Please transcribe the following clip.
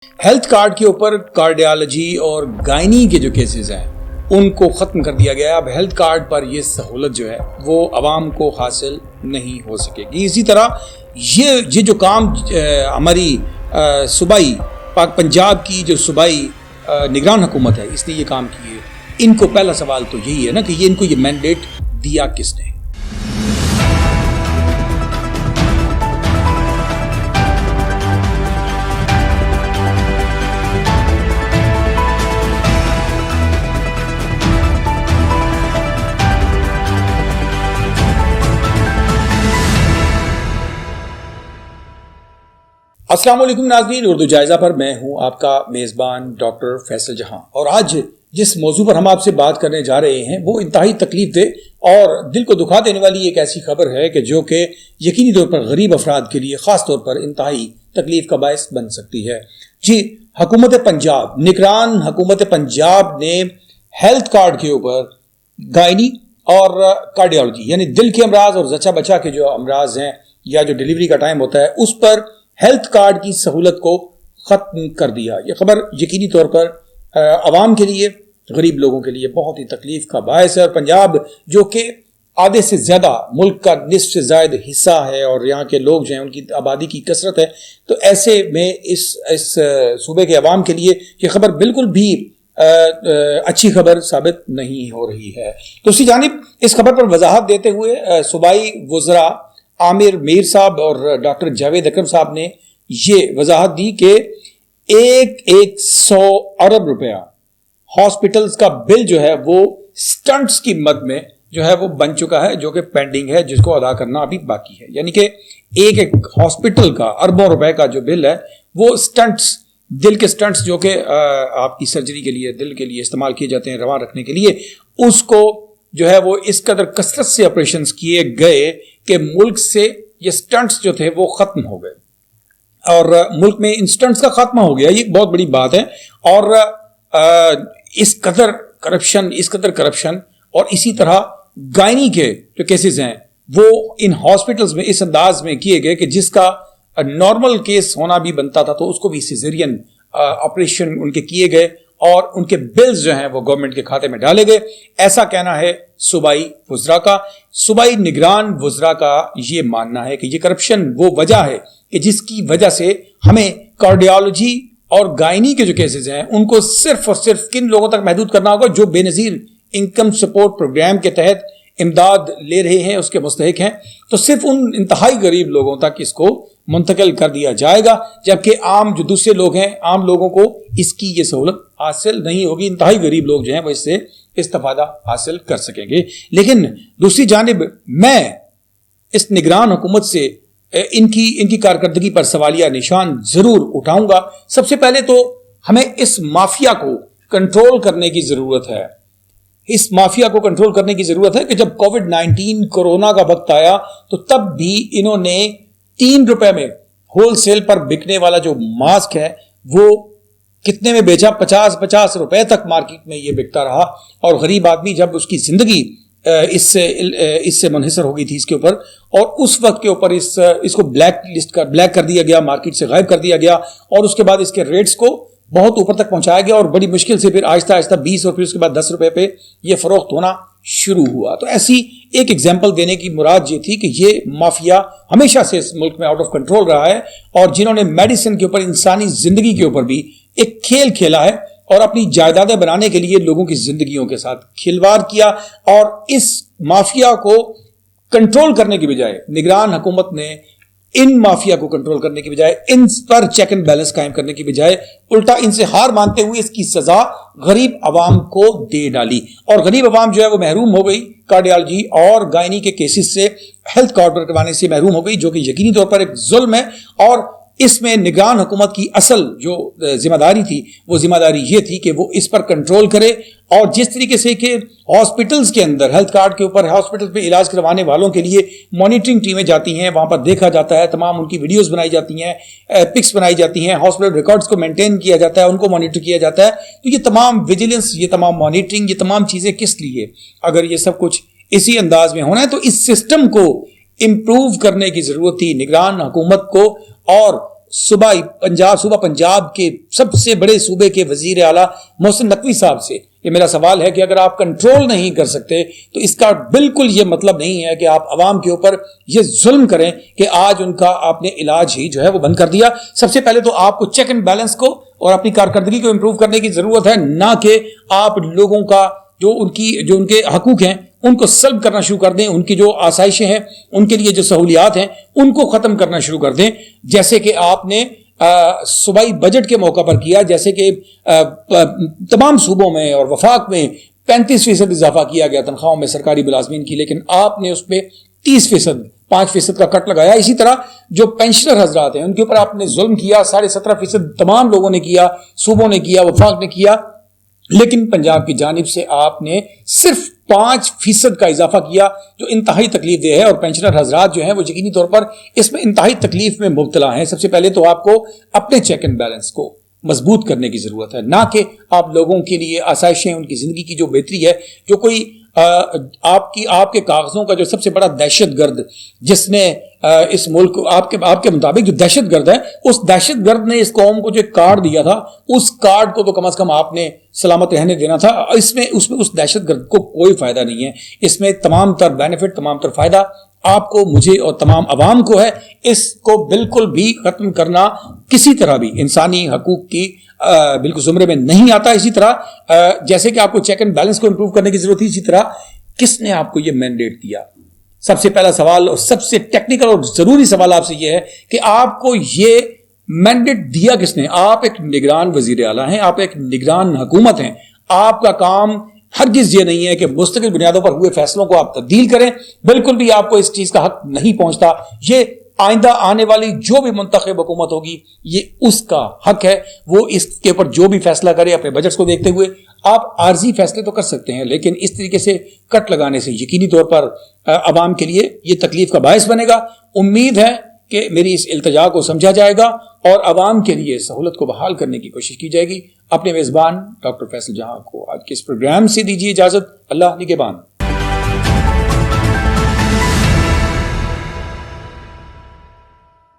Health card کے اوپر cardiology اور گائنی کے جو کیسز ہیں ان کو ختم کر دیا گیا. اب ہیلتھ کارڈ پر یہ سہولت جو ہے وہ عوام کو حاصل نہیں ہو سکے گی. اسی طرح یہ جو کام ہماری صوبائی پنجاب کی جو صوبائی نگران حکومت ہے اس نے یہ کام کیے. ان کو پہلا سوال تو یہی ہے نا کہ ان کو یہ مینڈیٹ دیا کس نے. السلام علیکم ناظرین، اردو جائزہ پر میں ہوں آپ کا میزبان ڈاکٹر فیصل جہاں. اور آج جس موضوع پر ہم آپ سے بات کرنے جا رہے ہیں وہ انتہائی تکلیف دہ اور دل کو دکھا دینے والی ایک ایسی خبر ہے کہ جو کہ یقینی طور پر غریب افراد کے لیے خاص طور پر انتہائی تکلیف کا باعث بن سکتی ہے. جی، حکومت پنجاب، نگران حکومت پنجاب نے ہیلتھ کارڈ کے اوپر گائنی اور کارڈیالوجی یعنی دل کے امراض اور زچہ بچہ کے جو امراض ہیں یا جو ڈیلیوری کا ٹائم ہوتا ہے اس پر ہیلتھ کارڈ کی سہولت کو ختم کر دیا. یہ خبر یقینی طور پر عوام کے لیے، غریب لوگوں کے لیے بہت ہی تکلیف کا باعث ہے. اور پنجاب جو کہ آدھے سے زیادہ ملک کا نصف سے زائد حصہ ہے اور یہاں کے لوگ جو ہیں ان کی آبادی کی کثرت ہے، تو ایسے میں اس صوبے کے عوام کے لیے یہ خبر بالکل بھی اچھی خبر ثابت نہیں ہو رہی ہے. دوسری جانب اس خبر پر وضاحت دیتے ہوئے صوبائی وزراء عامر میر صاحب اور ڈاکٹر جاوید اکرم صاحب نے یہ وضاحت دی کہ 100 ارب روپیہ ہاسپٹلز کا بل جو ہے وہ سٹنٹس کی مد میں جو ہے وہ بن چکا ہے، جو کہ پینڈنگ ہے، جس کو ادا کرنا ابھی باقی ہے. یعنی کہ ایک ہاسپٹل کا اربوں روپے کا جو بل ہے وہ سٹنٹس، دل کے سٹنٹس جو کہ آپ کی سرجری کے لیے دل کے لیے استعمال کیے جاتے ہیں رواں رکھنے کے لیے، اس کو جو ہے وہ اس قدر کثرت سے آپریشنز کیے گئے کہ ملک سے یہ سٹنٹس جو تھے وہ ختم ہو گئے. اور ملک میں ان سٹنٹس کا خاتمہ ہو گیا، یہ بہت بڑی بات ہے. اور اس قدر کرپشن اور اسی طرح گائنی کے جو کیسز ہیں وہ ان ہاسپٹلز میں اس انداز میں کیے گئے کہ جس کا نارمل کیس ہونا بھی بنتا تھا تو اس کو بھی سیزرین آپریشن ان کے کیے گئے اور ان کے بلز جو ہیں وہ گورنمنٹ کے کھاتے میں ڈالے گئے. ایسا کہنا ہے صوبائی وزراء کا. صوبائی نگران وزراء کا یہ ماننا ہے کہ یہ کرپشن وہ وجہ ہے کہ جس کی وجہ سے ہمیں کارڈیالوجی اور گائنی کے جو کیسز ہیں ان کو صرف اور صرف کن لوگوں تک محدود کرنا ہوگا جو بے نظیر انکم سپورٹ پروگرام کے تحت امداد لے رہے ہیں، اس کے مستحق ہیں. تو صرف ان انتہائی غریب لوگوں تک اس کو منتقل کر دیا جائے گا، جبکہ عام جو دوسرے لوگ ہیں، عام لوگوں کو اس کی یہ سہولت حاصل نہیں ہوگی. انتہائی غریب لوگ جو ہیں وہ اس سے استفادہ حاصل کر سکیں گے. لیکن دوسری جانب میں اس نگران حکومت سے ان کی کارکردگی پر سوالیہ نشان ضرور اٹھاؤں گا. سب سے پہلے تو ہمیں اس مافیا کو کنٹرول کرنے کی ضرورت ہے. اس مافیا کو کنٹرول کرنے کی ضرورت ہے کہ جب کووڈ-19 کورونا کا وقت آیا تو تب بھی انہوں نے 3 روپے میں ہول سیل پر بکنے والا جو ماسک ہے وہ کتنے میں بیچا؟ 50 روپے تک مارکیٹ میں یہ بکتا رہا. اور غریب آدمی جب اس کی زندگی اس سے منحصر ہو گئی تھی اس کے اوپر، اور اس وقت کے اوپر اس کو بلیک کر دیا گیا، مارکیٹ سے غائب کر دیا گیا، اور اس کے بعد اس کے ریٹس کو بہت اوپر تک پہنچایا گیا اور بڑی مشکل سے پھر آہستہ آہستہ 20 اور پھر اس کے بعد 10 روپے پہ یہ فروخت ہونا شروع ہوا. تو ایسی ایک ایگزامپل دینے کی مراد یہ تھی کہ یہ مافیا ہمیشہ سے اس ملک میں آؤٹ آف کنٹرول رہا ہے اور جنہوں نے میڈیسن کے اوپر، انسانی زندگی کے اوپر بھی ایک کھیل کھیلا ہے اور اپنی جائیدادیں بنانے کے لیے لوگوں کی زندگیوں کے ساتھ کھلواڑ کیا. اور اس مافیا کو کنٹرول کرنے کی بجائے نگران حکومت نے ان مافیا کو کنٹرول کرنے کی بجائے، ان پر چیک اینڈ بیلنس قائم کرنے کی بجائے الٹا ان سے ہار مانتے ہوئے اس کی سزا غریب عوام کو دے ڈالی. اور غریب عوام جو ہے وہ محروم ہو گئی کارڈیالوجی اور گائنی کے کیسز سے، ہیلتھ کارڈ پر کروانے سے محروم ہو گئی، جو کہ یقینی طور پر ایک ظلم ہے. اور اس میں نگران حکومت کی اصل جو ذمہ داری تھی وہ ذمہ داری یہ تھی کہ وہ اس پر کنٹرول کرے. اور جس طریقے سے کہ ہاسپٹلز کے اندر ہیلتھ کارڈ کے اوپر ہاسپٹل پہ علاج کروانے والوں کے لیے مانیٹرنگ ٹیمیں جاتی ہیں، وہاں پر دیکھا جاتا ہے، تمام ان کی ویڈیوز بنائی جاتی ہیں، پکس بنائی جاتی ہیں، ہاسپٹل ریکارڈز کو مینٹین کیا جاتا ہے، ان کو مانیٹر کیا جاتا ہے. تو یہ تمام ویجیلنس، یہ تمام مانیٹرنگ، یہ تمام چیزیں کس لیے؟ اگر یہ سب کچھ اسی انداز میں ہونا ہے تو اس سسٹم کو امپروو کرنے کی ضرورت تھی نگران حکومت کو. اور صوبہ پنجاب کے سب سے بڑے صوبے کے وزیر اعلیٰ محسن نقوی صاحب سے یہ میرا سوال ہے کہ اگر آپ کنٹرول نہیں کر سکتے تو اس کا بالکل یہ مطلب نہیں ہے کہ آپ عوام کے اوپر یہ ظلم کریں کہ آج ان کا آپ نے علاج ہی جو ہے وہ بند کر دیا. سب سے پہلے تو آپ کو چیک اینڈ بیلنس کو اور اپنی کارکردگی کو امپروو کرنے کی ضرورت ہے, نہ کہ آپ لوگوں کا جو ان کے حقوق ہیں ان کو سلب کرنا شروع کر دیں, ان کی جو آسائشیں ہیں, ان کے لیے جو سہولیات ہیں ان کو ختم کرنا شروع کر دیں, جیسے کہ آپ نے صوبائی بجٹ کے موقع پر کیا, جیسے کہ تمام صوبوں میں اور وفاق میں 35% اضافہ کیا گیا تنخواہوں میں سرکاری ملازمین کی, لیکن آپ نے اس پہ 30%, 5% کا کٹ لگایا. اسی طرح جو پینشنر حضرات ہیں ان کے اوپر آپ نے ظلم کیا, 17.5% تمام لوگوں نے کیا, صوبوں نے کیا, وفاق نے کیا, لیکن پنجاب کی جانب سے آپ نے صرف 5% کا اضافہ کیا جو انتہائی تکلیف دہ ہے, اور پینشنر حضرات جو ہیں وہ یقینی طور پر اس میں انتہائی تکلیف میں مبتلا ہیں. سب سے پہلے تو آپ کو اپنے چیک اینڈ بیلنس کو مضبوط کرنے کی ضرورت ہے, نہ کہ آپ لوگوں کے لیے آسائشیں, ان کی زندگی کی جو بہتری ہے, جو کوئی آپ کے کاغذوں کا جو سب سے بڑا دہشت گرد جس نے اس ملک آپ کے مطابق جو دہشت گرد ہے, اس دہشت گرد نے اس قوم کو جو کارڈ دیا تھا اس کارڈ کو تو کم از کم آپ نے سلامت رہنے دینا تھا. اس میں اس دہشت گرد کو کوئی فائدہ نہیں ہے. اس میں تمام تر بینیفٹ, تمام تر فائدہ آپ کو, مجھے اور تمام عوام کو ہے. اس کو بالکل بھی ختم کرنا کسی طرح بھی انسانی حقوق کی بالکل زمرے میں نہیں آتا. اسی طرح جیسے کہ آپ کو چیک اینڈ بیلنس کو امپروو کرنے کی ضرورت ہے, اسی طرح کس نے آپ کو یہ مینڈیٹ دیا؟ سب سے پہلا سوال اور سب سے ٹیکنیکل اور ضروری سوال آپ سے یہ ہے کہ آپ کو یہ مینڈیٹ دیا کس نے؟ آپ ایک نگران وزیر اعلیٰ ہیں, آپ ایک نگران حکومت ہیں. آپ کا کام ہرگز یہ نہیں ہے کہ مستقل بنیادوں پر ہوئے فیصلوں کو آپ تبدیل کریں, بالکل بھی آپ کو اس چیز کا حق نہیں پہنچتا. یہ آئندہ آنے والی جو بھی منتخب حکومت ہوگی یہ اس کا حق ہے, وہ اس کے اوپر جو بھی فیصلہ کرے اپنے بجٹس کو دیکھتے ہوئے. آپ عارضی فیصلے تو کر سکتے ہیں, لیکن اس طریقے سے کٹ لگانے سے یقینی طور پر عوام کے لیے یہ تکلیف کا باعث بنے گا. امید ہے کہ میری اس التجا کو سمجھا جائے گا اور عوام کے لیے سہولت کو بحال کرنے کی کوشش کی جائے گی. اپنے میزبان ڈاکٹر فیصل جہاں کو آج کے اس پروگرام سے دیجیے اجازت. اللہ نگہبان.